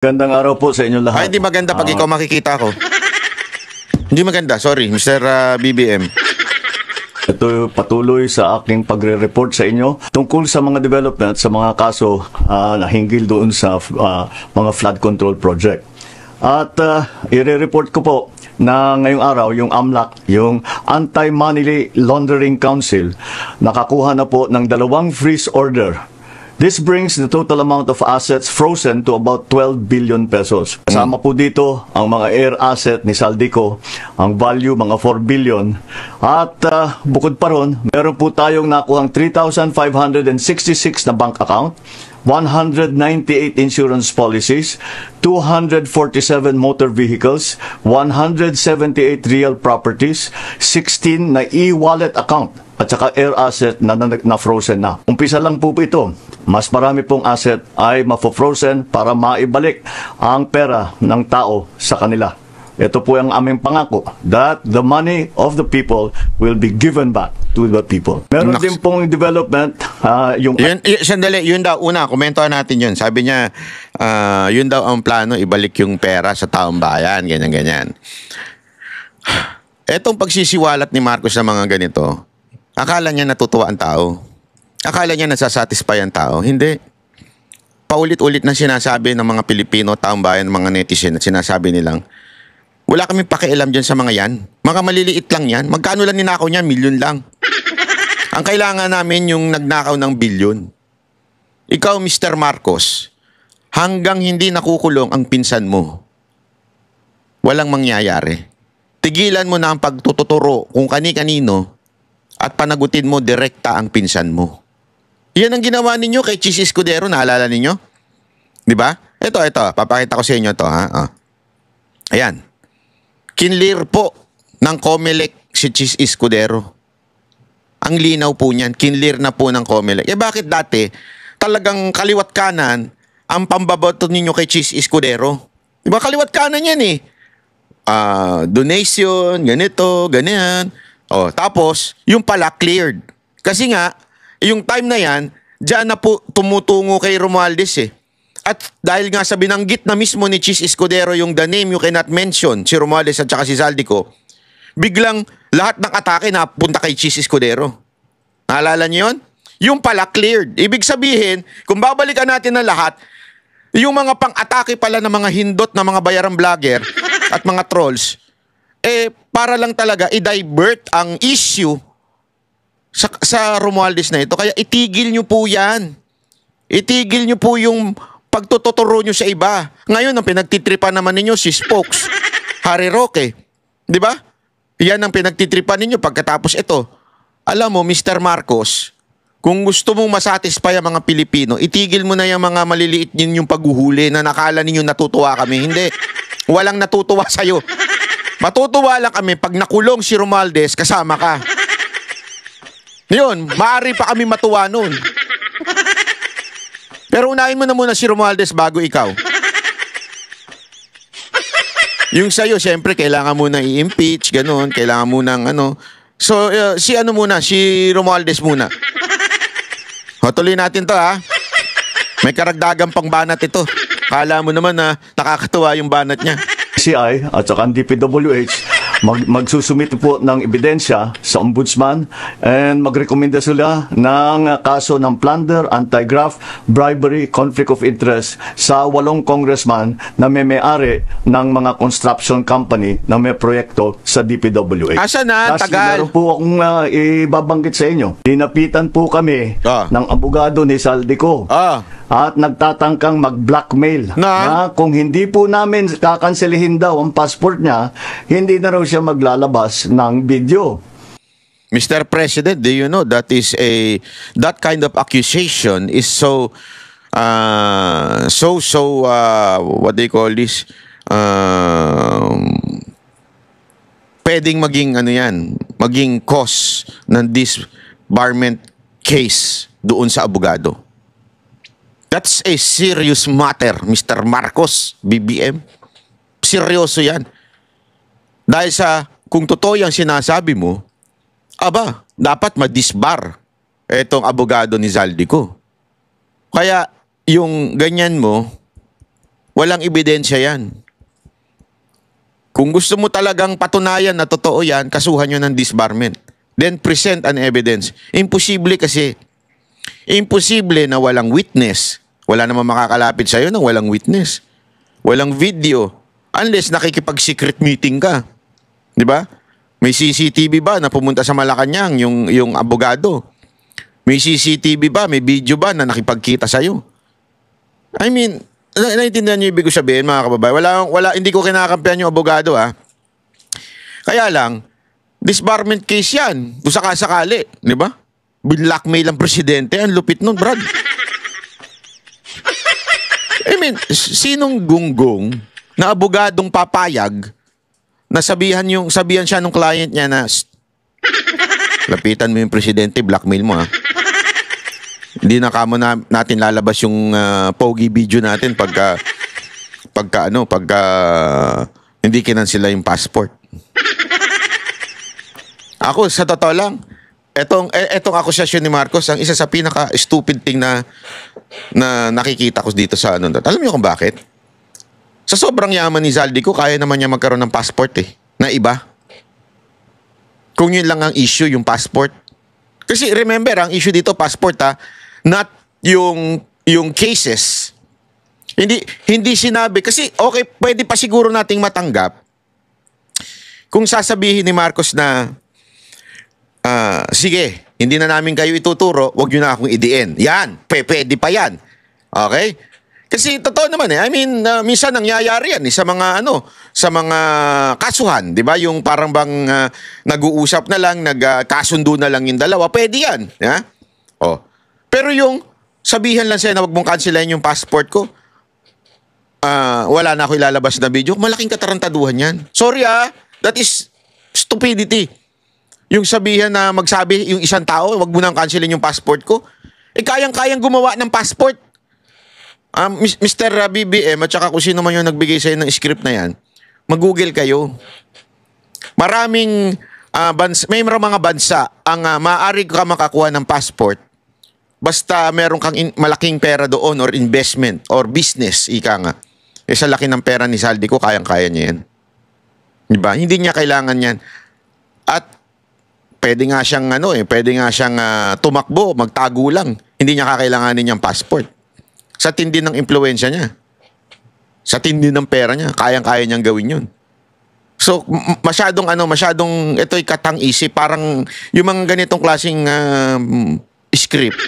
Gandang araw po sa inyo lahat. Ay, hindi maganda pag ikaw makikita ko. Hindi maganda, sorry, Mr. BBM. Ito patuloy sa aking pagre-report sa inyo tungkol sa mga development sa mga kaso na hinggil doon sa mga flood control project. At i-report ko po na ngayong araw yung AMLAC, yung Anti-Money Laundering Council, nakakuha na po ng 2 freeze order. This brings the total amount of assets frozen to about 12 billion pesos. Kasama po dito ang mga air asset ni Saldico, ang value mga 4 billion. At bukod pa ron, meron po tayong nakuhang 3,566 na bank account, 198 insurance policies, 247 motor vehicles, 178 real properties, 16 na e-wallet account, at saka air asset na frozen na. Umpisa lang po ito. Mas marami pong asset ay mafo-frozen para maibalik ang pera ng tao sa kanila. Ito po ang aming pangako, that the money of the people will be given back to the people. Meron din pong development, Sandali, yun daw, una, komentohan natin yun. Sabi niya, yun daw ang plano, ibalik yung pera sa taong bayan, ganyan-ganyan. Etong pagsisiwalat ni Marcos sa mga ganito, akala niya natutuwa ang tao. Akala niya nasasatisfy ang tao. Hindi. Paulit-ulit na sinasabi ng mga Pilipino, taong bayan, mga netizen, at sinasabi nilang, wala kaming pakialam dyan sa mga yan. Mga maliliit lang yan. Magkano lang ninakaw niyan? Milyon lang. Ang kailangan namin yung nagnakaw ng bilyon. Ikaw, Mr. Marcos, hanggang hindi nakukulong ang pinsan mo, walang mangyayari. Tigilan mo na ang pagtututuro kung kani-kanino at panagutin mo direkta ang pinsan mo. Yan ang ginawa ninyo kay Chis Escudero, naalala ninyo? Di ba? Ito, papakita ko sa inyo ito, ha? Ayan. Kinlir po ng COMELEC si Chis Escudero. Ang linaw po niyan, kinlir na po ng COMELEC. Bakit dati, talagang kaliwat kanan ang pambabato ninyo kay Chis Escudero? Di ba kaliwat kanan yan eh? Donation, ganito, ganyan. Tapos, yung pala cleared. Kasi nga, yung time na yan, dyan na po tumutungo kay Romualdez eh. At dahil nga sa binanggit na mismo ni Chis Escudero yung the name you cannot mention, si Romualdez at saka si Saldico, biglang lahat ng atake na punta kay Chis Escudero. Naalala niyo yun? Yung pala cleared. Ibig sabihin, kung babalikan natin na lahat, yung mga pang-atake pala ng mga hindot na mga bayarang vlogger at mga trolls, para lang talaga i-divert ang issue sa Romualdez na ito. Kaya itigil nyo po yan. Itigil nyo po yung pagtututuro nyo sa iba. Ngayon, ang pinagtitripan naman ninyo si Spokes, Harry Roque. Di ba? Yan ang pinagtitripan ninyo pagkatapos ito. Alam mo, Mr. Marcos, kung gusto mong masatisfy ang mga Pilipino, itigil mo na yung mga maliliit ninyong paghuhuli na nakala ninyo natutuwa kami. Hindi. Walang natutuwa sa'yo. Matutuwa lang kami pag nakulong si Romualdez, kasama ka. Yun, maaari pa kami matuwa nun. Pero unahin mo na muna si Romualdez bago ikaw. Yung sa'yo, siyempre, kailangan mo na i-impeach, ganun, kailangan mo ng ano. So, si Romualdez muna. Tuloy natin to, ha? May karagdagang pang banat ito. Kala mo naman na nakakatuwa yung banat niya. CI at saka ang DPWH magsusumit po ng ebidensya sa ombudsman and magrekomenda sila ng kaso ng plunder, anti-graft, bribery, conflict of interest sa 8 congressman na may-ari ng mga construction company na may proyekto sa DPWH. Asa na? Tagal. Meron po akong ibabanggit sa inyo. Dinapitan po kami ng abogado ni Saldico. At nagtatangkang mag-blackmail na kung hindi po namin kakanselihin daw ang passport niya, hindi na raw siya maglalabas ng video. Mr. President, do you know that kind of accusation is what they call this, pwedeng maging maging cause ng disbarment case doon sa abogado. That's a serious matter, Mr. Marcos, BBM. Seryoso yan. Dahil kung totoo yung sinasabi mo, dapat ma-disbar itong abogado ni Saldico. Kaya, yung ganyan mo, walang ebidensya yan. Kung gusto mo talagang patunayan na totoo yan, kasuhan nyo ng disbarment. Then present an evidence. Imposible kasi. Imposible na walang witness. Wala namang makakalapit sa'yo nang walang witness. Walang video. Unless nakikipag-secret meeting ka. Di ba? May CCTV ba na pumunta sa Malacanang yung abogado? May CCTV ba? May video ba na nakipagkita sa'yo? I mean, naiintindihan niyo ibig ko sabihin, mga kababayan. Hindi ko kinakampihan yung abogado, ha? Kaya lang, disbarment case yan. Kung sakasakali, di ba? Binlockmail ang presidente. Ang lupit nun, Brad. I mean, sinong gunggong na abogadong papayag na sabihan siya nung client niya na, lapitan mo yung presidente, blackmail mo, ha? Hindi na kamo natin lalabas yung pogi video natin pagka hindi kinansela yung passport. Ako, sa totoo lang, etong akusasyon ni Marcos, ang isa sa pinaka-stupid thing na nakikita ko dito sa ano. Alam niyo kung bakit? Sa sobrang yaman ni Zaldico, kaya naman niya magkaroon ng passport na iba. Kung yun lang ang issue, yung passport. Kasi remember, ang issue dito, passport not yung cases. Hindi sinabi. Kasi okay, pwede pa siguro nating matanggap kung sasabihin ni Marcos na sige, hindi na namin kayo ituturo, wag nyo na akong idiin. Yan, pwede pa yan. Okay? Kasi totoo naman I mean, minsan nangyayari yan sa mga kasuhan, 'di ba? Yung parang bang nag-uusap na lang, nagkasundo na lang yung dalawa, pwede yan, ha? Oh. Pero yung sabihan lang sa'yo na wag mong cancelahin yung passport ko, wala na ako ilalabas na video, malaking katarantaduhan yan. Sorry that is stupidity. Yung sabihan na magsabi yung isang tao, wag mo nang cancelin yung passport ko, kayang-kayang gumawa ng passport. Mr. BBM at saka kung sino man yung nagbigay sa'yo ng script na yan, mag-google kayo. Maraming may mga bansa ang maaari ka makakuha ng passport basta meron kang malaking pera doon or investment or business, ika nga. Sa laki ng pera ni Zaldico, kayang-kaya niya yan. Diba? Hindi niya kailangan yan. At pwede nga siyang tumakbo, magtago lang. Hindi niya kakailanganin yung passport. Sa tindi ng impluwensya niya. Sa tindi ng pera niya, kayang-kaya niyang gawin yun. So, masyadong ito'y katang-isip. Parang yung mga ganitong klaseng script.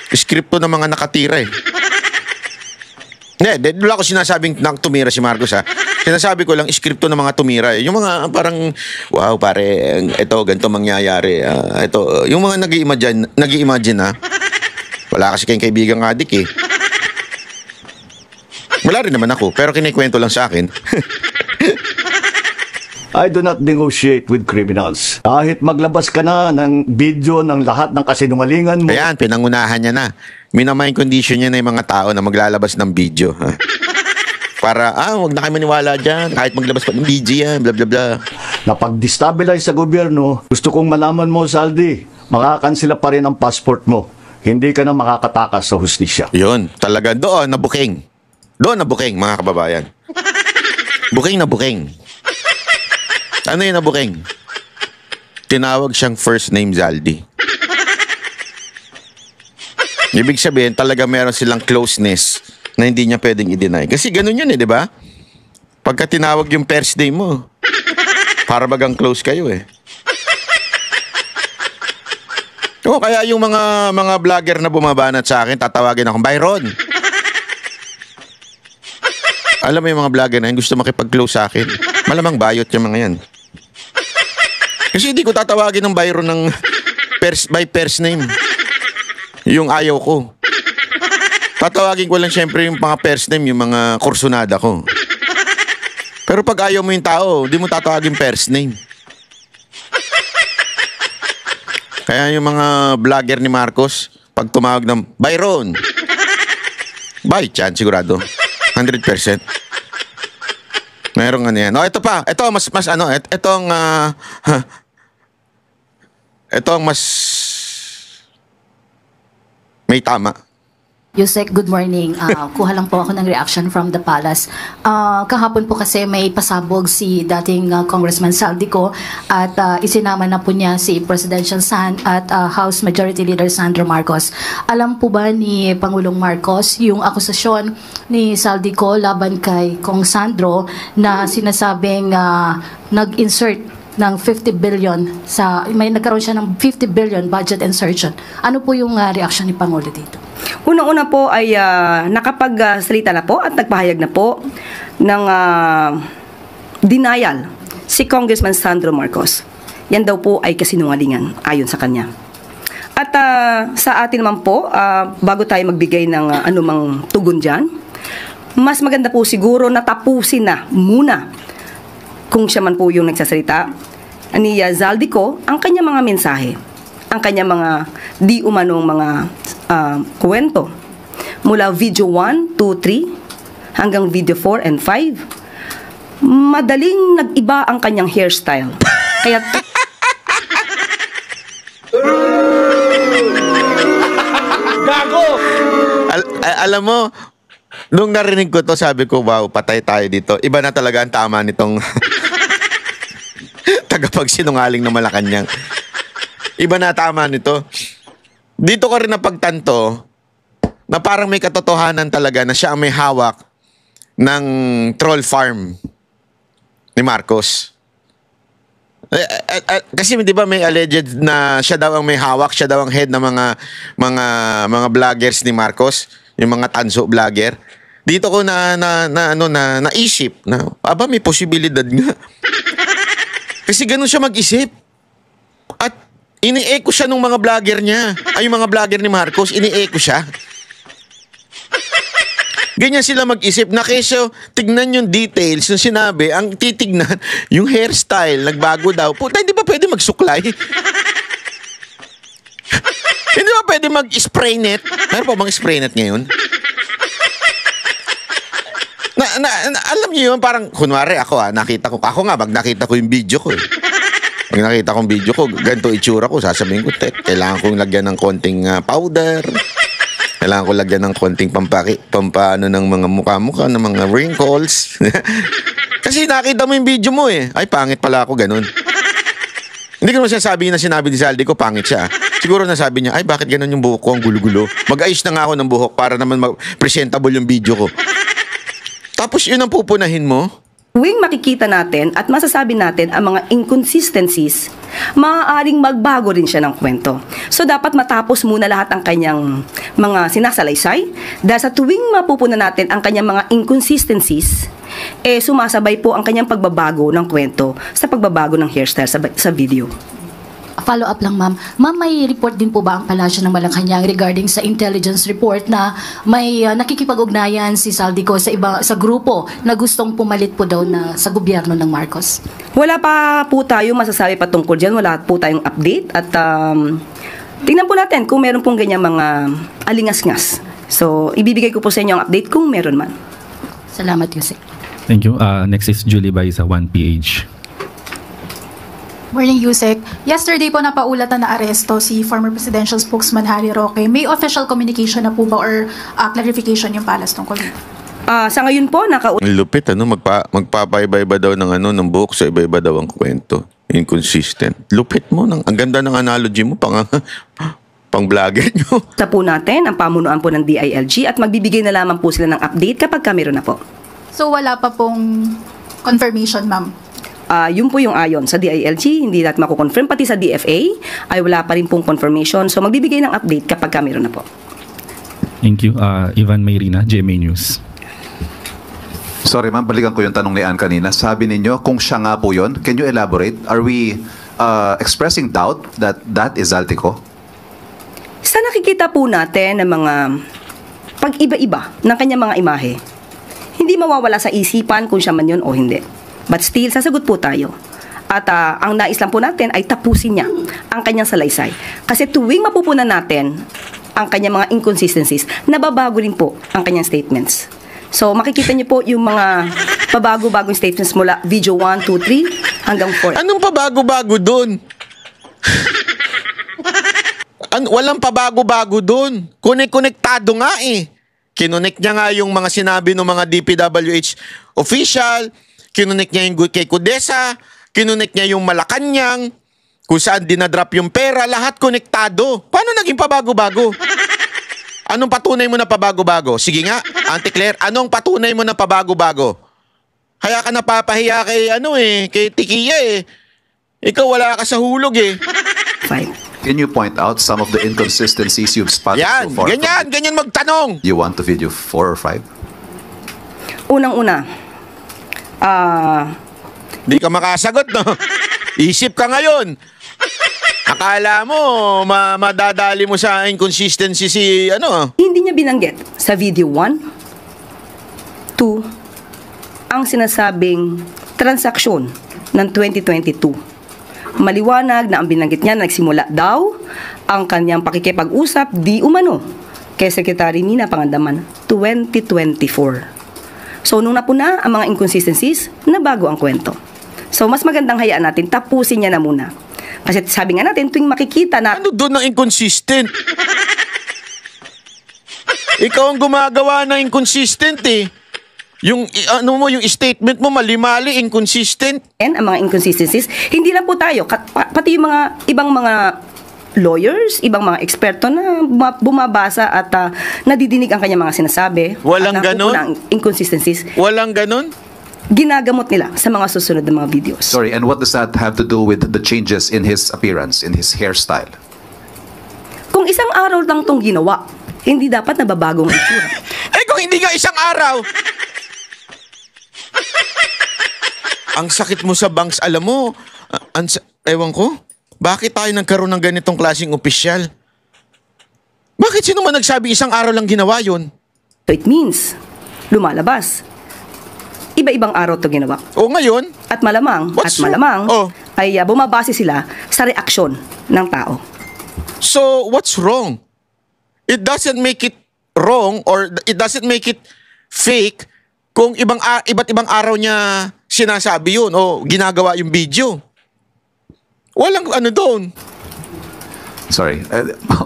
Script to ng mga nakatira Wala ko sinasabing tumira si Marcos, Sinasabi ko lang, script to ng mga tumira. Yung mga parang, wow, pare, ito, ganito mangyayari. Ito, yung mga nag-i-imagine, Wala kasi kayong kaibigang adik, Wala rin naman ako, pero kinikwento lang sa akin. I do not negotiate with criminals. Kahit maglabas ka na ng video ng lahat ng kasinungalingan mo. Ayan, pinangunahan niya na. Minamind condition niya na yung mga tao na maglalabas ng video. Para, wag na kayo maniwala dyan. Kahit maglabas pa ng video yan, bla bla bla. Na pag-destabilize sa gobyerno, gusto kong malaman mo, Zaldi, makakansela pa rin ang passport mo. Hindi ka na makakatakas sa hustisya. Yun, talaga doon na booking. Doon na booking, mga kababayan. Booking na booking. Ano yun na booking? Tinawag siyang first name Zaldi. Ibig sabihin, talaga meron silang closeness na hindi niya pwedeng i-deny. Kasi ganun yun di ba? Pagka tinawag yung first name mo, para bagang close kayo kaya yung mga vlogger na bumabanat sa akin, tatawagin akong Byron. Alam mo yung mga vlogger na yung gusto makipag-close sa akin, malamang bayot yung mga yan. Kasi hindi ko tatawagin ng Byron ng by first name. Yung ayaw ko. Tatawagin ko lang syempre yung mga first name, yung mga kursunada ko. Pero pag ayaw mo yung tao, hindi mo tatawagin first name. Kaya yung mga vlogger ni Marcos, pag tumawag ng Byron, by chance sigurado. 100%. Merong yan. Ito pa. Ito mas itong mas may tama. Yusek, good morning. Kuha lang po ako ng reaction from the palace. Kahapon po kasi may pasabog si dating Congressman Saldico at isinama na po niya si Presidential San at House Majority Leader Sandro Marcos. Alam po ba ni Pangulong Marcos yung akusasyon ni Saldico laban kay Kong Sandro na sinasabing nag-insert ng 50 billion may nagkaroon siya ng 50 billion budget insertion. Ano po yung reaction ni Pangulo dito? Unang-una po ay nakapagsalita na po at nagpahayag na po ng denial si Congressman Sandro Marcos. Yan daw po ay kasinungalingan ayon sa kanya. At sa atin naman po, bago tayo magbigay ng anumang tugon dyan, mas maganda po siguro na tapusin na muna kung siya man po yung nagsasalita ni Zaldico ang kanyang mga mensahe, ang kanyang mga di umanong mga kwento mula video 1, 2, 3 hanggang video 4 and 5. Madaling nag-iba ang kanyang hairstyle. Kaya Gago! Alam mo, nung narinig ko to, sabi ko, wow, patay tayo dito. Iba na talaga ang tama nitong tagapagsinungaling na Malacanang. Iba na tama nito. Dito ko rin napagtanto na parang may katotohanan talaga na siya ang may hawak ng troll farm ni Marcos. Kasi di ba may alleged na siya daw ang may hawak, siya daw ang head ng mga vloggers ni Marcos, yung mga tanso vlogger. Dito ko naisip na aba may posibilidad nga. Kasi ganun siya mag-isip. At ini-echo siya ng mga vlogger niya. Ay, yung mga vlogger ni Marcos, ini-echo siya. Ganyan sila mag-isip na kesyo, tignan yung details ng sinabi, ang titignan, yung hairstyle, nagbago daw. Puta, hindi ba pwede magsuklay? Hindi ba pwede mag-spray net? Meron pa bang spray net ngayon? Alam niyo yun, parang, kunwari ako nakita ko yung video ko eh. Pag nakita kong video ko, ganito itsura ko, sasabihin ko, kailangan kong lagyan ng konting powder. Kailangan ko lagyan ng konting pampaano ng mga mukha-mukha, ng mga wrinkles. Kasi nakita mo yung video mo eh. Ay, pangit pala ako, ganun. Hindi ko naman sinasabi na sinabi ni Zaldi ko, pangit siya. Siguro nasabi niya, ay, bakit ganun yung buhok ko, ang gulo-gulo. Mag-ayos na nga ako ng buhok para naman presentable yung video ko. Tapos yun ang pupunahin mo? tuwing makikita natin at masasabi natin ang mga inconsistencies, maaaring magbago rin siya ng kwento. So dapat matapos muna lahat ang kanyang mga sinasalaysay dahil sa tuwing mapupunan natin ang kanyang mga inconsistencies, sumasabay po ang kanyang pagbabago ng kwento sa pagbabago ng hairstyle sa video. Follow up lang, ma'am. Ma'am, may report din po ba ang Palasyo ng Malacanang regarding sa intelligence report na may nakikipag-ugnayan si Saldico sa grupo na gustong pumalit po daw na sa gobyerno ng Marcos? Wala pa po tayo masasabi patungkol dyan. Wala po tayong update at tingnan po natin kung meron pong ganyan mga alingas-ngas. So, ibibigay ko po sa inyo ang update kung meron man. Salamat, Yusek. Thank you. Next is Julie Baisa, 1PH. Morning, Yusek. Yesterday po napaulatan na aresto si former presidential spokesman Harry Roque. May official communication na po ba or clarification yung palas tungkol dito? Sa ngayon po, Lupit, magpapaiba-iba daw ng buhok sa iba-iba daw ang kwento. Inconsistent. Lupit mo. Ang ganda ng analogy mo, pang vlogger nyo. Sa po natin ang pamunuan po ng DILG at magbibigay na lamang po sila ng update kapag meron na po. So wala pa pong confirmation, ma'am? Yun po yung ayon sa DILG, hindi natin mako-confirm. Pati sa DFA ay wala pa rin pong confirmation. So magbibigay ng update kapag meron na po. Thank you. Ivan Mayrina, GMA News. Sorry ma'am, balikan ko yung tanong ni Ann kanina. Sabi ninyo, kung siya nga po yun, can you elaborate? Are we expressing doubt that that is Zaldico? Sa nakikita po natin ng mga pag-iba-iba ng kanyang mga imahe, hindi mawawala sa isipan kung siya man yun o hindi. But still, sasagot po tayo. At ang nais lang po natin ay tapusin niya ang kanyang salaysay. Kasi tuwing mapupunan natin ang kanyang mga inconsistencies, nababago rin po ang kanyang statements. So makikita niyo po yung mga pabago-bagong statements mula video 1, 2, 3 hanggang 4. Anong pabago-bago dun? Walang pabago-bago dun. Konektado nga eh. Kinonek niya nga yung mga sinabi ng mga DPWH official, kinonek niya yung kay Kudesa, kinonek niya yung Malacanang, kung saan dinadrop yung pera, lahat konektado. Paano naging pabago-bago? Anong patunay mo na pabago-bago? Sige nga, Auntie Claire, anong patunay mo na pabago-bago? Kaya ka napapahiya kay kay Tikia eh. Ikaw wala ka sa hulog eh. Fine. Can you point out some of the inconsistencies you've spotted Yan, so far? ganyan magtanong. You want to video 4 or 5? Unang-una, Di ka makasagot, no? Isip ka ngayon. Akala mo, madadali mo sa inconsistency si hindi niya binanggit sa video 1, 2, ang sinasabing transaksyon ng 2022. Maliwanag na ang binanggit niya nagsimula daw ang kanyang pakikipag-usap di umano kay Secretary Mina Pangandaman 2024. So nung napuna ang mga inconsistencies, nabago ang kwento. So mas magandang hayaan natin, tapusin niya na muna. Kasi sabi nga natin, tuwing makikita na... Ano doon ng inconsistent? Ikaw ang gumagawa ng inconsistent eh. Yung yung statement mo mali-mali, inconsistent. Ang mga inconsistencies, hindi lang po tayo, pati yung mga ibang mga lawyers, ibang mga eksperto na bumabasa at nadidinig ang kanyang mga sinasabi. Walang at ganon? ang inconsistencies. Walang ganon? Ginagamot nila sa mga susunod na mga videos. Sorry, and what does that have to do with the changes in his appearance, in his hairstyle? Kung isang araw lang tong ginawa, hindi dapat nababagong itsura. Kung hindi nga isang araw. Ang sakit mo sa bangs, alam mo, ewan ko, bakit tayo nagkaroon ng ganitong klaseng opisyal? Bakit sino man nagsabi isang araw lang ginawa yun? So it means, lumalabas. Iba-ibang araw to ginawa. O ngayon? At malamang, ay bumabase sila sa reaksyon ng tao. So, what's wrong? It doesn't make it wrong or it doesn't make it fake kung iba't ibang araw niya sinasabi yun o ginagawa yung video. Walang doon. Sorry,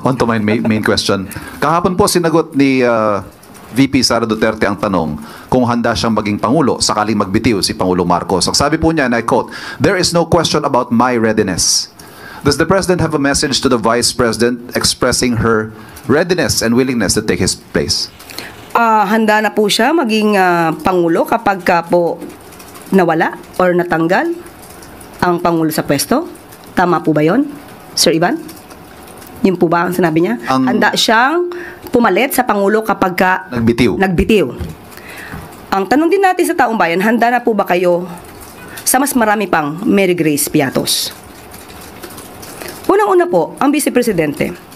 on to my main question. Kahapon po sinagot ni VP Sara Duterte ang tanong kung handa siyang maging Pangulo sakaling magbitiw si Pangulo Marcos. Ang sabi po niya, and I quote, "There is no question about my readiness." Does the President have a message to the Vice President expressing her readiness and willingness to take his place? Handa na po siya maging Pangulo kapag po nawala or natanggal ang Pangulo sa pwesto. Tama po ba yon, Sir Ivan? Yun po ba ang sinabi niya? Handa siyang pumalit sa Pangulo kapag nagbitiw. Ang tanong din natin sa taong bayan, handa na po ba kayo sa mas marami pang Mary Grace Piatos? Unang-una po, ang Vice Presidente